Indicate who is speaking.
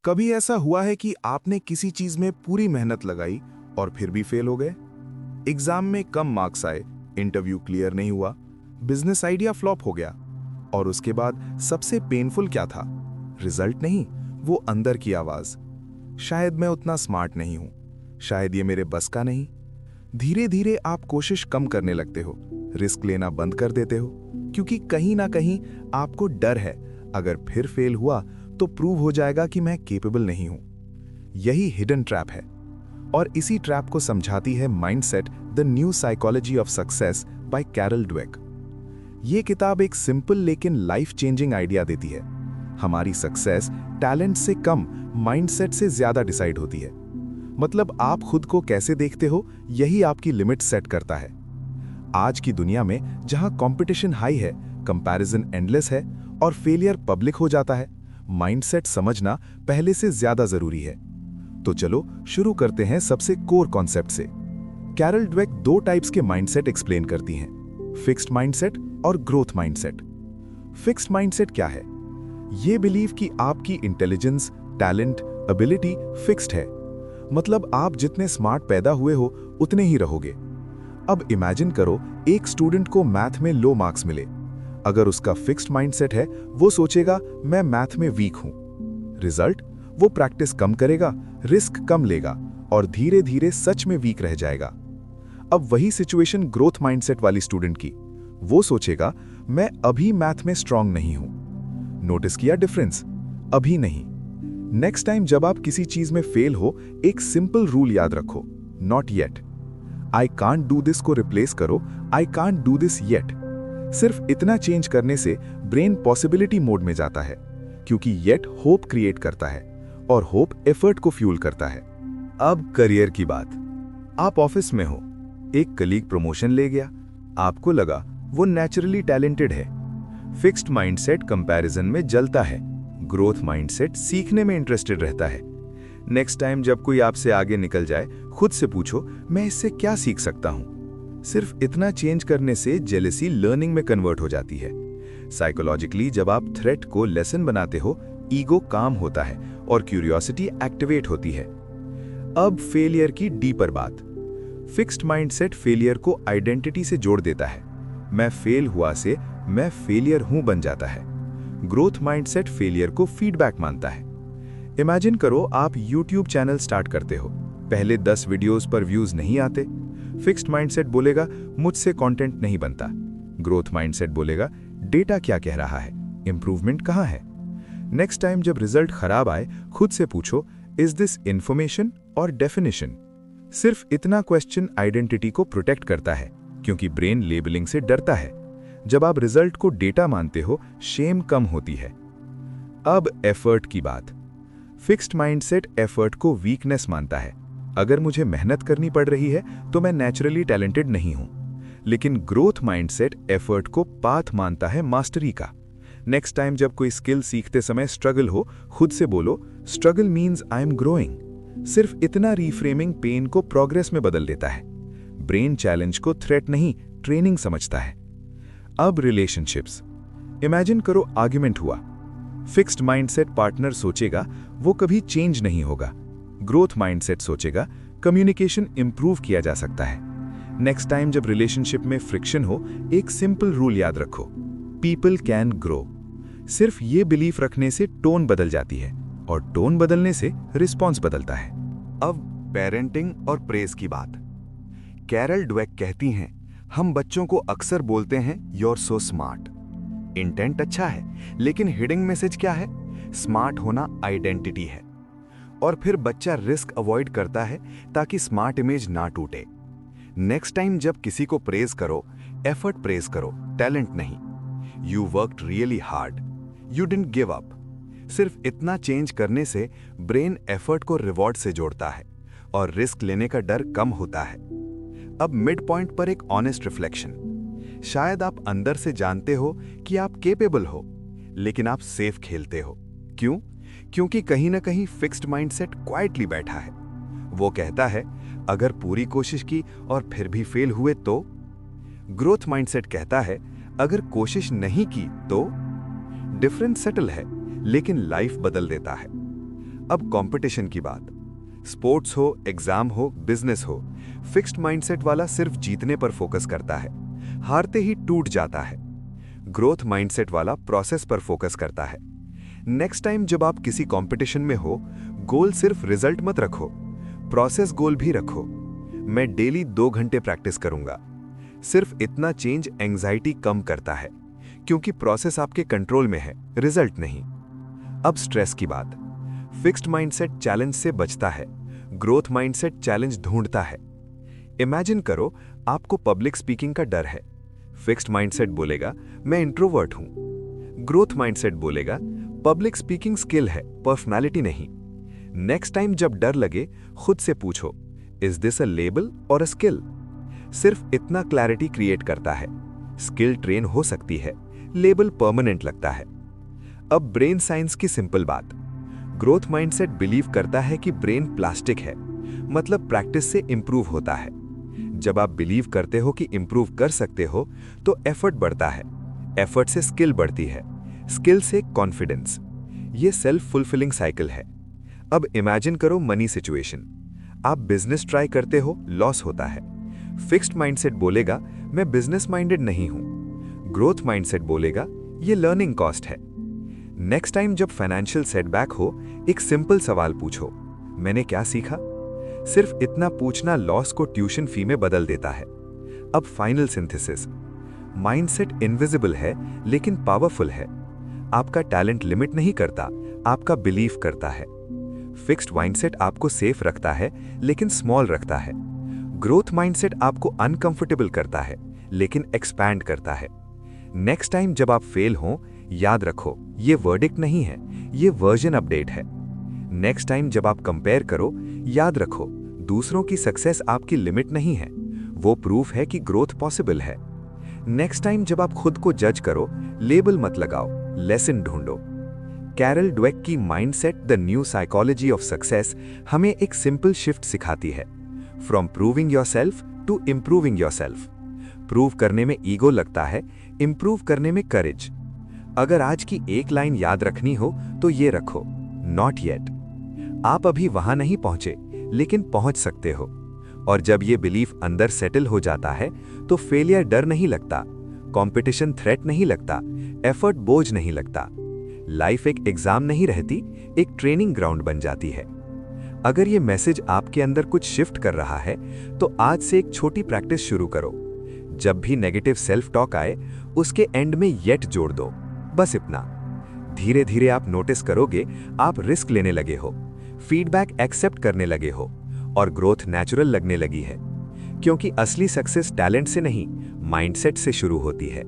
Speaker 1: कभी ऐसा हुआ है कि आपने किसी चीज में पूरी मेहनत लगाई और फिर भी फेल हो गए? एग्जाम में कम मार्क्स आए, इंटरव्यू क्लियर नहीं हुआ, बिजनेस आइडिया फ्लॉप हो गया, और उसके बाद सबसे पेनफुल क्या था? रिजल्ट नहीं, वो अंदर की आवाज, शायद मैं उतना स्मार्ट नहीं हूं, शायद ये मेरे बस का नहीं। धीरे धीरे आप कोशिश कम करने लगते हो, रिस्क लेना बंद कर देते हो, क्योंकि कहीं ना कहीं आपको डर है, अगर फिर फेल हुआ तो प्रूव हो जाएगा कि मैं केपेबल नहीं हूं। यही हिडन ट्रैप है, और इसी ट्रैप को समझाती है mindset the new psychology of success by Carol Dweck. ये किताब एक सिंपल लेकिन लाइफ चेंजिंग आइडिया देती है। हमारी सक्सेस टैलेंट से कम, माइंडसेट से ज्यादा डिसाइड होती है। मतलब आप खुद को कैसे देखते हो, यही आपकी लिमिट सेट करता है। आज की दुनिया में जहां कंपटीशन हाई है, कंपैरिजन एंडलेस है और फेलियर पब्लिक हो जाता है, माइंडसेट समझना पहले से ज्यादा जरूरी है। तो चलो शुरू करते हैं सबसे कोर कॉन्सेप्ट से। कैरल ड्वेक दो टाइप्स के माइंडसेट एक्सप्लेन करती हैं, फिक्स्ड माइंडसेट और ग्रोथ माइंडसेट। फिक्स्ड माइंडसेट क्या है? ये बिलीव कि आपकी इंटेलिजेंस, टैलेंट, एबिलिटी फिक्स्ड है। मतलब आप जितने स्मार्ट पैदा हुए हो उतने ही रहोगे। अब इमेजिन करो, एक स्टूडेंट को मैथ में लो मार्क्स मिले। अगर उसका फिक्स्ड माइंडसेट है, वो सोचेगा मैं मैथ में वीक हूं। रिजल्ट, वो प्रैक्टिस कम करेगा, रिस्क कम लेगा और धीरे धीरे सच में वीक रह जाएगा। अब वही सिचुएशन ग्रोथ माइंडसेट वाली स्टूडेंट की, वो सोचेगा मैं अभी मैथ में स्ट्रांग नहीं हूं। नोटिस किया डिफरेंस? अभी नहीं। नेक्स्ट टाइम जब आप किसी चीज में फेल हो, एक सिंपल रूल याद रखो, not yet. I can't do this को रिप्लेस करो I can't do this yet. सिर्फ इतना चेंज करने से ब्रेन पॉसिबिलिटी मोड में जाता है, क्योंकि येट होप क्रिएट करता है और होप एफर्ट को फ्यूल करता है। अब करियर की बात। आप ऑफिस में हो, एक कलीग प्रमोशन ले गया, आपको लगा वो नेचुरली टैलेंटेड है। फिक्स्ड माइंडसेट कंपैरिजन में जलता है, ग्रोथ माइंडसेट सीखने में इंटरेस्टेड रहता है। नेक्स्ट टाइम जब कोई आपसे आगे निकल जाए, खुद से पूछो मैं इससे क्या सीख सकता हूं। सिर्फ इतना चेंज करने से जेलेसी लर्निंग में कन्वर्ट हो जाती है। साइकोलॉजिकली जब आप थ्रेट को लेसन बनाते हो, ईगो काम होता है और क्यूरियोसिटी एक्टिवेट होती है। अब फेलियर की डीपर बात। फिक्स्ड माइंडसेट फेलियर को आइडेंटिटी से जोड़ देता है। मैं फेल हुआ से मैं फेलियर हूं बन जाता है। ग्रोथ माइंडसेट फेलियर को फीडबैक मानता है। इमेजिन करो आप YouTube चैनल स्टार्ट करते हो, पहले 10 वीडियोस पर व्यूज नहीं आते। फिक्स्ड माइंडसेट बोलेगा मुझसे कंटेंट नहीं बनता। ग्रोथ माइंडसेट बोलेगा डेटा क्या कह रहा है, इंप्रूवमेंट कहां है। नेक्स्ट टाइम जब रिजल्ट खराब आए, खुद से पूछो इज दिस इंफॉर्मेशन और डेफिनेशन। सिर्फ इतना क्वेश्चन आइडेंटिटी को प्रोटेक्ट करता है, क्योंकि ब्रेन लेबलिंग से डरता है। जब आप रिजल्ट को डेटा मानते हो, शेम कम होती है। अब एफर्ट की बात। फिक्स्ड माइंडसेट एफर्ट को वीकनेस मानता है। अगर मुझे मेहनत करनी पड़ रही है तो मैं नेचुरली टैलेंटेड नहीं हूं। लेकिन ग्रोथ माइंडसेट एफर्ट को पाथ मानता है मास्टरी का। नेक्स्ट टाइम जब कोई स्किल सीखते समय स्ट्रगल हो, खुद से बोलो struggle means I am growing. सिर्फ इतना रीफ्रेमिंग पेन को प्रोग्रेस में बदल देता है। ब्रेन चैलेंज को थ्रेट नहीं, ट्रेनिंग समझता है। अब रिलेशनशिप्स। इमेजिन करो आर्ग्यूमेंट हुआ। फिक्स्ड माइंडसेट पार्टनर सोचेगा वो कभी चेंज नहीं होगा। ग्रोथ माइंडसेट सोचेगा कम्युनिकेशन इंप्रूव किया जा सकता है। नेक्स्ट टाइम जब रिलेशनशिप में फ्रिक्शन हो, एक सिंपल रूल याद रखो, पीपल कैन ग्रो। सिर्फ ये बिलीफ रखने से टोन बदल जाती है, और टोन बदलने से रिस्पॉन्स बदलता है। अब पेरेंटिंग और प्रेज की बात। कैरल ड्वेक कहती हैं हम बच्चों को अक्सर बोलते हैं you're so smart। इंटेंट अच्छा है, लेकिन हिडन मैसेज क्या है? स्मार्ट होना आइडेंटिटी है। और फिर बच्चा रिस्क अवॉइड करता है ताकि स्मार्ट इमेज ना टूटे। नेक्स्ट टाइम जब किसी को प्रेज करो, एफर्ट प्रेज करो, टैलेंट नहीं। You worked really hard, you didn't give up. सिर्फ इतना चेंज करने से ब्रेन एफर्ट को रिवॉर्ड से जोड़ता है और रिस्क लेने का डर कम होता है। अब मिड पॉइंट पर एक ऑनेस्ट रिफ्लेक्शन। शायद आप अंदर से जानते हो कि आप केपेबल हो, लेकिन आप सेफ खेलते हो। क्यों? क्योंकि कहीं ना कहीं फिक्स्ड माइंडसेट क्वाइटली बैठा है। वो कहता है अगर पूरी कोशिश की और फिर भी फेल हुए तो। ग्रोथ माइंडसेट कहता है अगर कोशिश नहीं की तो। डिफरेंस सटल है, लेकिन लाइफ बदल देता है।
Speaker 2: अब कंपटीशन की बात। स्पोर्ट्स हो, एग्जाम हो, बिजनेस हो, फिक्स्ड माइंडसेट वाला सिर्फ जीतने पर फोकस करता है, हारते ही टूट जाता है। ग्रोथ माइंडसेट वाला प्रोसेस पर फोकस करता है। नेक्स्ट टाइम जब आप किसी कंपटीशन में हो, गोल सिर्फ रिजल्ट मत रखो, प्रोसेस गोल भी रखो। मैं डेली 2 घंटे प्रैक्टिस करूंगा। सिर्फ इतना चेंज एंजाइटी कम करता है, क्योंकि प्रोसेस आपके कंट्रोल में है, रिजल्ट नहीं। अब स्ट्रेस की बात। फिक्स्ड माइंडसेट चैलेंज से बचता है, ग्रोथ माइंडसेट चैलेंज ढूंढता है। इमेजिन करो आपको पब्लिक स्पीकिंग का डर है। फिक्स्ड माइंडसेट बोलेगा मैं इंट्रोवर्ट हूं। ग्रोथ माइंडसेट बोलेगा पब्लिक स्पीकिंग स्किल है, पर्सनालिटी नहीं। नेक्स्ट टाइम जब डर लगे, खुद से पूछो, इज दिस अ लेबल और अ स्किल? सिर्फ इतना क्लैरिटी क्रिएट करता है। स्किल ट्रेन हो सकती है, लेबल परमानेंट लगता है। अब ब्रेन साइंस की सिंपल बात। ग्रोथ माइंडसेट बिलीव करता है कि ब्रेन प्लास्टिक है, मतलब प्रैक्टिस से इंप्रूव होता है। जब आप बिलीव करते हो कि इंप्रूव कर सकते हो, तो एफर्ट बढ़ता है, एफर्ट से स्किल बढ़ती है, स्किल से कॉन्फिडेंस। ये सेल्फ फुलफिलिंग साइकिल है। अब इमेजिन करो मनी सिचुएशन। आप बिजनेस ट्राई करते हो, लॉस होता है। फिक्स्ड माइंडसेट बोलेगा मैं बिजनेस माइंडेड नहीं हूं। ग्रोथ माइंडसेट बोलेगा ये लर्निंग कॉस्ट है। नेक्स्ट टाइम जब फाइनेंशियल सेटबैक हो, एक सिंपल सवाल पूछो, मैंने क्या सीखा? सिर्फ इतना पूछना लॉस को ट्यूशन फी में बदल देता है। अब फाइनल सिंथेसिस। माइंडसेट इनविजिबल है लेकिन पावरफुल है। आपका टैलेंट लिमिट नहीं करता, आपका बिलीफ करता है। फिक्स्ड माइंडसेट आपको सेफ रखता है लेकिन स्मॉल रखता है। ग्रोथ माइंडसेट आपको अनकंफर्टेबल करता है लेकिन एक्सपैंड करता है। नेक्स्ट टाइम जब आप फेल हो, याद रखो ये वर्डिक्ट नहीं है, ये वर्जन अपडेट है। नेक्स्ट टाइम जब आप कंपेयर करो, याद रखो दूसरों की सक्सेस आपकी लिमिट नहीं है, वो प्रूफ है कि ग्रोथ पॉसिबल है। नेक्स्ट टाइम जब आप खुद को जज करो, लेबल मत लगाओ, लेसन ढूंढो। कैरल ड्वेक की mindset the new psychology of success हमें एक सिंपल शिफ्ट सिखाती है, from proving yourself to improving yourself. Prove करने में ईगो लगता है, इंप्रूव करने में करेज। अगर आज की एक लाइन याद रखनी हो तो ये रखो, नॉट येट। आप अभी वहां नहीं पहुंचे, लेकिन पहुंच सकते हो। और जब ये बिलीफ अंदर सेटल हो जाता है, तो फेलियर डर नहीं लगता, कंपटीशन थ्रेट नहीं लगता, एफर्ट बोझ नहीं लगता। लाइफ एक एग्जाम नहीं रहती, एक ट्रेनिंग ग्राउंड बन जाती है। अगर ये मैसेज आपके अंदर कुछ शिफ्ट कर रहा है, तो आज से एक छोटी प्रैक्टिस शुरू करो। जब भी नेगेटिव सेल्फ टॉक आए, उसके एंड में येट जोड़ दो, बस इतना। धीरे धीरे आप नोटिस करोगे आप रिस्क लेने लगे हो, फीडबैक एक्सेप्ट करने लगे हो, और ग्रोथ नेचुरल लगने लगी है। क्योंकि असली सक्सेस टैलेंट से नहीं, माइंडसेट से शुरू होती है।